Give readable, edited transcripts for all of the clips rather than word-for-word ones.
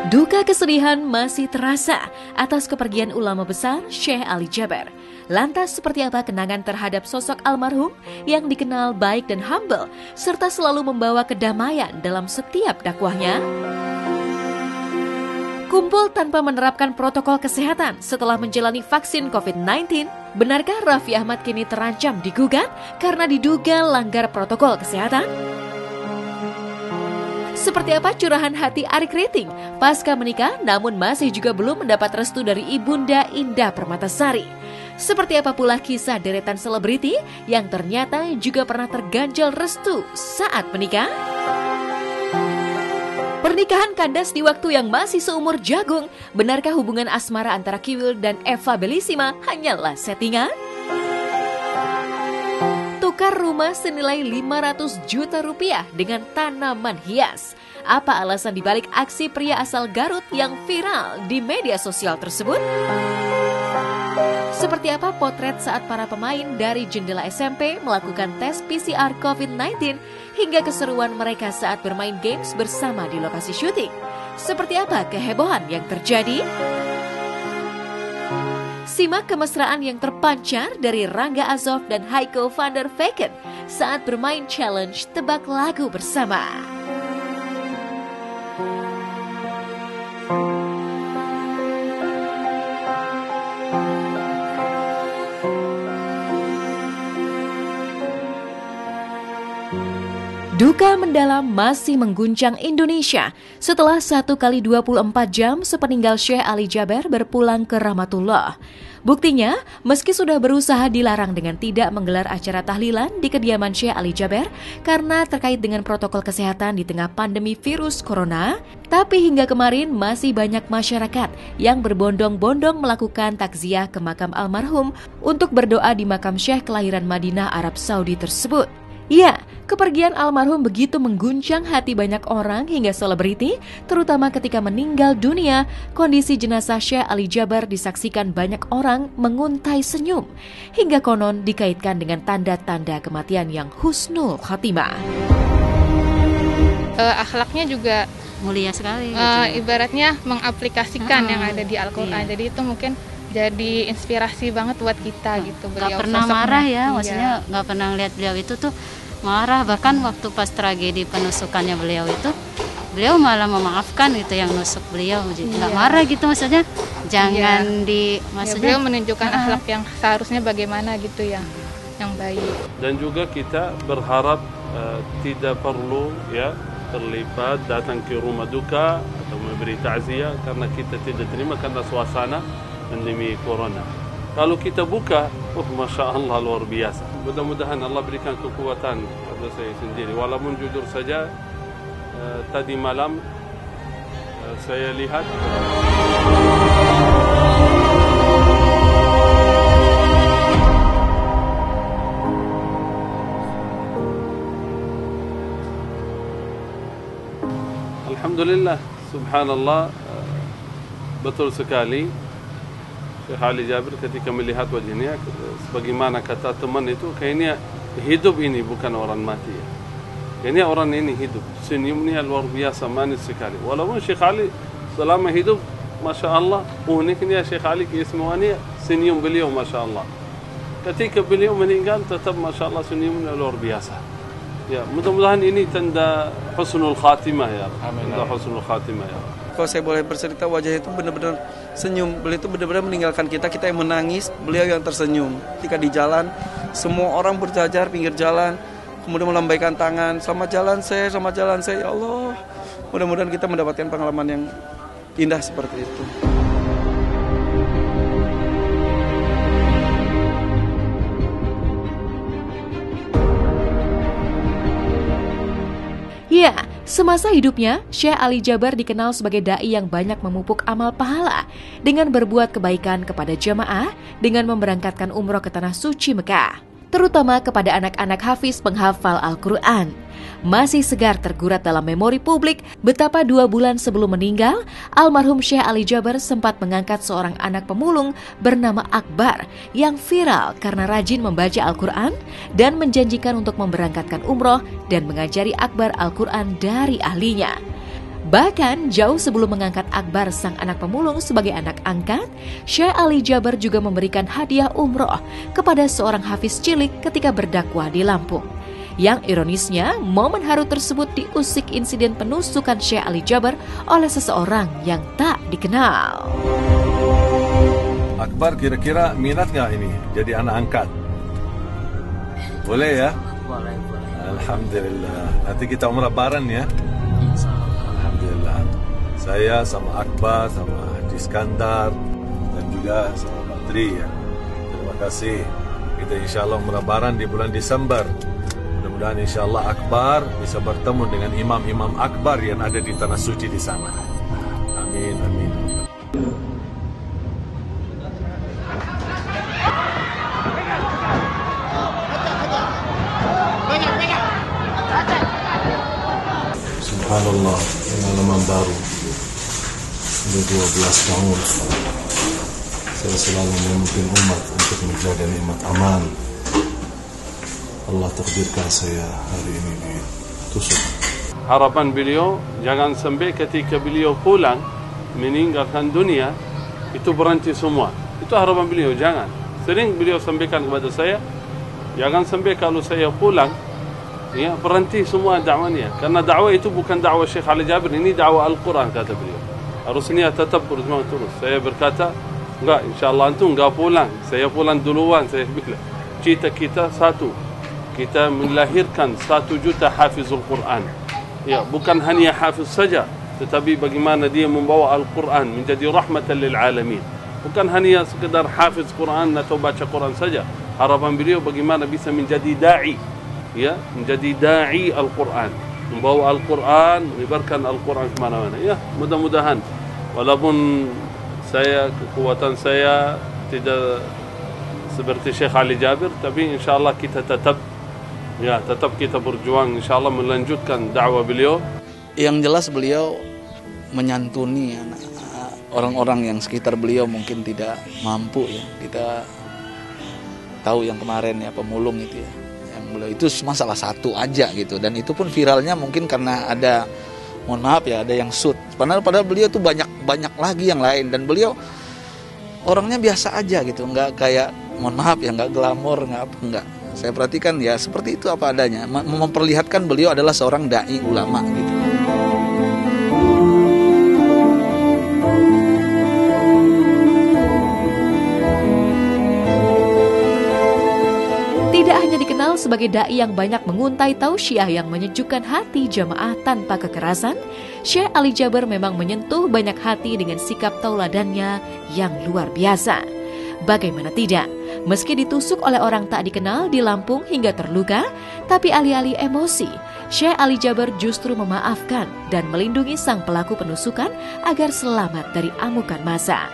Duka kesedihan masih terasa atas kepergian ulama besar Syekh Ali Jaber. Lantas seperti apa kenangan terhadap sosok almarhum yang dikenal baik dan humble serta selalu membawa kedamaian dalam setiap dakwahnya? Kumpul tanpa menerapkan protokol kesehatan setelah menjalani vaksin COVID-19, benarkah Raffi Ahmad kini terancam digugat karena diduga langgar protokol kesehatan? Seperti apa curahan hati Arik Riting pasca menikah namun masih juga belum mendapat restu dari Ibunda Indah Permatasari? Seperti apa pula kisah deretan selebriti yang ternyata juga pernah terganjal restu saat menikah? Pernikahan kandas di waktu yang masih seumur jagung, benarkah hubungan asmara antara Kiwil dan Eva Bellissima hanyalah settingan? Tukar rumah senilai 500 juta rupiah dengan tanaman hias. Apa alasan dibalik aksi pria asal Garut yang viral di media sosial tersebut? Seperti apa potret saat para pemain dari jendela SMP melakukan tes PCR COVID-19 hingga keseruan mereka saat bermain games bersama di lokasi syuting? Seperti apa kehebohan yang terjadi? Simak kemesraan yang terpancar dari Rangga Azof dan Heiko van der Vecken saat bermain challenge tebak lagu bersama. Duka mendalam masih mengguncang Indonesia setelah 1x24 jam sepeninggal Syekh Ali Jaber berpulang ke rahmatullah. Buktinya, meski sudah berusaha dilarang dengan tidak menggelar acara tahlilan di kediaman Syekh Ali Jaber karena terkait dengan protokol kesehatan di tengah pandemi virus corona, tapi hingga kemarin masih banyak masyarakat yang berbondong-bondong melakukan takziah ke makam almarhum untuk berdoa di makam Syekh kelahiran Madinah, Arab Saudi tersebut. Ya, kepergian almarhum begitu mengguncang hati banyak orang hingga selebriti, terutama ketika meninggal dunia, kondisi jenazah Syekh Ali Jaber disaksikan banyak orang menguntai senyum, hingga konon dikaitkan dengan tanda-tanda kematian yang husnul khotimah. Akhlaknya juga mulia sekali. Ibaratnya mengaplikasikan yang ada di Al-Quran, jadi itu mungkin jadi inspirasi banget buat kita gitu. Gak pernah marah ya, maksudnya gak pernah lihat beliau itu tuh marah, bahkan waktu pas tragedi penusukannya beliau itu beliau malah memaafkan gitu yang nusuk beliau, nggak marah gitu, maksudnya jangan maksudnya beliau menunjukkan akhlak yang seharusnya bagaimana gitu ya, yang baik. Dan juga kita berharap tidak perlu ya terlibat datang ke rumah duka atau memberi takziah karena kita tidak terima karena suasana pandemi corona. Kalau kita buka, Masya Allah luar biasa. Mudah-mudahan Allah berikan kekuatan pada saya sendiri. Walaupun jujur saja, tadi malam saya lihat Alhamdulillah, subhanallah, betul sekali. Syekh Ali Jaber ketika melihat wajahnya, sebagaimana kata teman itu, kayaknya hidup ini bukan orang mati ya. Kayaknya orang ini hidup. Senyumnya luar biasa, manis sekali. Walaupun Syekh Ali selama hidup, Masya Allah, uniknya Syekh Ali keistimewanya senyum beliau, Masya Allah. Ketika beliau meninggal, tetap Masya Allah senyumnya luar biasa. Ya, mudah-mudahan ini tanda husnul khatimah ya. Amin. Tanda husnul khatimah ya. Kalau saya boleh bercerita, wajah itu benar-benar senyum. Beliau itu benar-benar meninggalkan kita yang menangis, beliau yang tersenyum. Ketika di jalan, semua orang berjajar pinggir jalan, kemudian melambaikan tangan, selamat jalan saya, ya Allah. Mudah-mudahan kita mendapatkan pengalaman yang indah seperti itu. Ya, semasa hidupnya, Syekh Ali Jaber dikenal sebagai da'i yang banyak memupuk amal pahala dengan berbuat kebaikan kepada jamaah dengan memberangkatkan umroh ke Tanah Suci Mekah, terutama kepada anak-anak hafiz penghafal Al-Quran. Masih segar tergurat dalam memori publik betapa 2 bulan sebelum meninggal, almarhum Syekh Ali Jaber sempat mengangkat seorang anak pemulung bernama Akbar yang viral karena rajin membaca Al-Quran dan menjanjikan untuk memberangkatkan umroh dan mengajari Akbar Al-Quran dari ahlinya. Bahkan jauh sebelum mengangkat Akbar sang anak pemulung sebagai anak angkat, Syekh Ali Jaber juga memberikan hadiah umroh kepada seorang hafiz cilik ketika berdakwah di Lampung. Yang ironisnya, momen haru tersebut diusik insiden penusukan Syekh Ali Jaber oleh seseorang yang tak dikenal. Akbar kira-kira minat nggak ini jadi anak angkat? Boleh ya? Boleh. Alhamdulillah. Nanti kita umrah bareng ya? Alhamdulillah. Saya sama Akbar, sama Haji Iskandar, dan juga sama Pak Tri ya. Terima kasih. Kita insya Allah umrah bareng di bulan Desember. Mudah-mudahan insya Allah Akbar bisa bertemu dengan imam-imam Akbar yang ada di Tanah Suci di sana. Amin, amin. Subhanallah, pengalaman baru. Sudah 12 tahun saya selalu memimpin umat untuk menjaga nikmat aman. Allah takdirkan saya hari ini ditusuk. Harapan beliau jangan sampai ketika beliau pulang meninggalkan dunia itu berhenti semua. Itu harapan beliau, jangan. Sering beliau sampaikan kepada saya, jangan sampai kalau saya pulang ya berhenti semua dakwanya, karena dakwah itu bukan dakwah Syekh Ali Jaber, ini dakwah Al-Quran kata beliau. Harusnya tetap berjuang terus. Saya berkata, enggak, insyaAllah antum enggak pulang, saya pulang duluan. Saya bilang, cita kita satu, kita melahirkan 1 juta hafizul Quran. Ya, bukan hanya hafiz saja, tetapi bagaimana dia membawa Al-Quran menjadi rahmatan lil alamin. Bukan hanya sekedar hafiz Quran atau baca Quran saja. Harapan beliau bagaimana bisa menjadi da'i, ya, menjadi da'i Al-Quran, membawa Al-Quran, menyebarkan Al-Quran kemana-mana. Ya, mudah-mudahan walaupun kekuatan saya tidak seperti Syekh Ali Jaber, tapi insyaAllah kita tetap kita berjuang insyaAllah melanjutkan dakwah beliau. Yang jelas beliau menyantuni orang-orang yang sekitar beliau mungkin tidak mampu ya. Kita tahu yang kemarin ya pemulung itu ya, yang beliau itu cuma salah satu aja gitu, dan itu pun viralnya mungkin karena ada, mohon maaf ya, ada yang shoot. Padahal beliau tuh banyak lagi yang lain, dan beliau orangnya biasa aja gitu, nggak kayak, mohon maaf ya, nggak glamor, nggak. Saya perhatikan ya seperti itu apa adanya, memperlihatkan beliau adalah seorang dai ulama gitu. Tidak hanya dikenal sebagai dai yang banyak menguntai tausiah yang menyejukkan hati jamaah tanpa kekerasan, Syekh Ali Jaber memang menyentuh banyak hati dengan sikap tauladannya yang luar biasa. Bagaimana tidak, meski ditusuk oleh orang tak dikenal di Lampung hingga terluka, tapi alih-alih emosi, Syekh Ali Jaber justru memaafkan dan melindungi sang pelaku penusukan agar selamat dari amukan massa.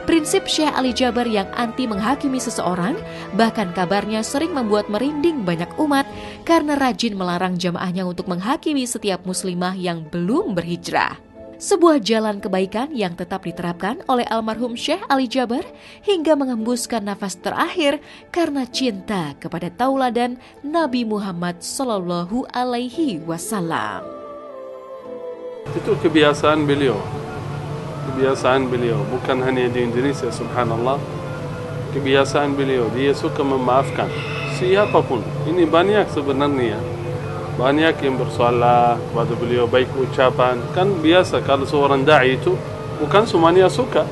Prinsip Syekh Ali Jaber yang anti menghakimi seseorang bahkan kabarnya sering membuat merinding banyak umat karena rajin melarang jamaahnya untuk menghakimi setiap muslimah yang belum berhijrah. Sebuah jalan kebaikan yang tetap diterapkan oleh almarhum Syekh Ali Jaber hingga mengembuskan nafas terakhir karena cinta kepada tauladan Nabi Muhammad Sallallahu Alaihi Wasallam. Itu kebiasaan beliau. Kebiasaan beliau bukan hanya di Indonesia, subhanallah. Kebiasaan beliau, dia suka memaafkan siapapun. Ini banyak sebenarnya, banyak yang bersalah kepada beliau, baik ucapan. Kan biasa kalau seorang da'i itu bukan semuanya suka.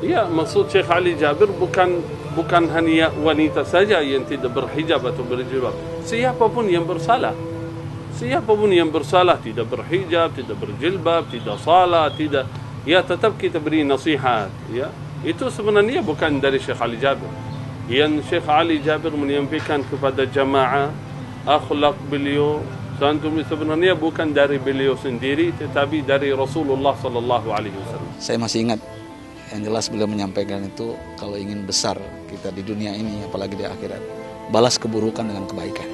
Ya, maksud Syekh Ali Jaber bukan hanya wanita saja yang tidak berhijab atau berjilbab. Siapapun yang bersalah, siapapun yang bersalah, tidak berhijab, tidak berjilbab, tidak salat, tidak, ya tetap kita beri nasihat. Ya, itu sebenarnya bukan dari Syekh Ali Jaber. Yang Syekh Ali Jaber menyampaikan kepada jamaah akhlak beliau santum sebenarnya bukan dari beliau sendiri, tetapi dari Rasulullah Sallallahu Alaihi Wasallam. Saya masih ingat, yang jelas beliau menyampaikan itu, kalau ingin besar kita di dunia ini, apalagi di akhirat, balas keburukan dengan kebaikan.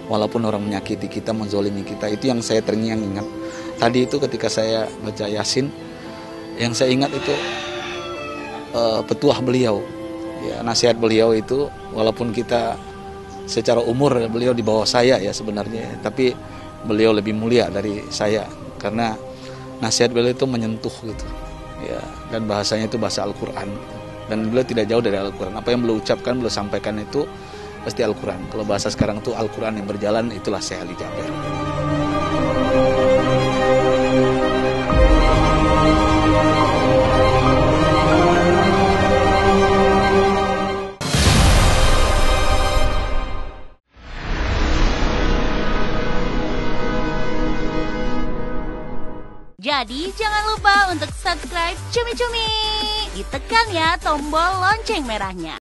Walaupun orang menyakiti kita, menzolimi kita, itu yang saya terngiang ingat. Tadi itu ketika saya baca Yasin, yang saya ingat itu petuah beliau, ya, nasihat beliau itu, walaupun kita secara umur beliau di bawah saya ya sebenarnya, tapi beliau lebih mulia dari saya karena nasihat beliau itu menyentuh gitu. Ya, dan bahasanya itu bahasa Al-Quran. Dan beliau tidak jauh dari Al-Quran. Apa yang beliau ucapkan, beliau sampaikan itu pasti Al-Quran. Kalau bahasa sekarang itu Al-Quran yang berjalan, itulah Syekh Ali Jaber. Jadi jangan lupa untuk subscribe Cumi Cumi. Ditekan ya tombol lonceng merahnya.